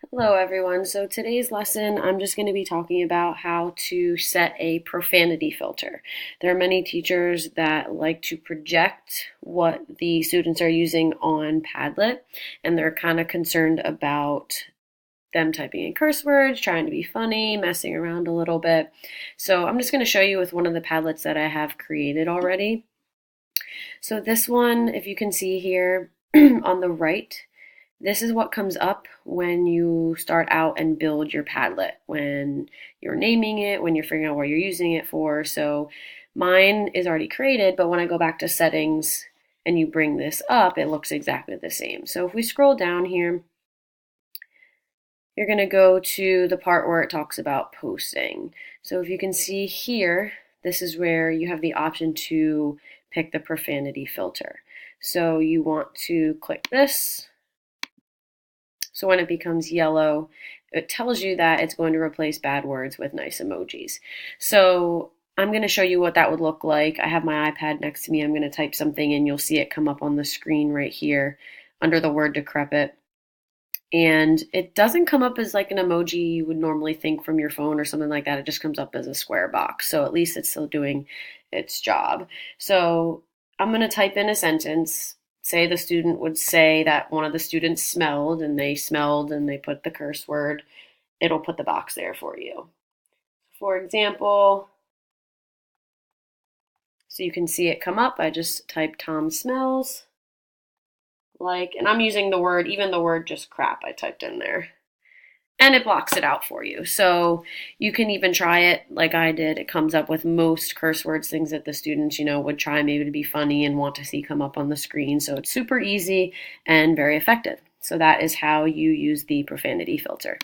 Hello everyone. So today's lesson, I'm just going to be talking about how to set a profanity filter. There are many teachers that like to project what the students are using on Padlet, and they're kind of concerned about them typing in curse words, trying to be funny, messing around a little bit. So I'm just going to show you with one of the Padlets that I have created already. So this one, if you can see here on the right, this is what comes up when you start out and build your Padlet, when you're naming it, when you're figuring out what you're using it for. So mine is already created, but when I go back to settings and you bring this up, it looks exactly the same. So if we scroll down here, you're going to go to the part where it talks about posting. So if you can see here, this is where you have the option to pick the profanity filter. So you want to click this. So when it becomes yellow, it tells you that it's going to replace bad words with nice emojis. So I'm going to show you what that would look like. I have my iPad next to me. I'm going to type something and you'll see it come up on the screen right here under the word decrepit. And it doesn't come up as like an emoji you would normally think from your phone or something like that. It just comes up as a square box. So at least it's still doing its job. So I'm going to type in a sentence. Say the student would say that one of the students smelled and they put the curse word. It'll put the box there for you. For example, so you can see it come up, I just typed Tom smells. And I'm using the word, even the word just crap I typed in there. And it blocks it out for you. So you can even try it like I did. It comes up with most curse words, things that the students, would try maybe to be funny and want to see come up on the screen. So it's super easy and very effective. So that is how you use the profanity filter.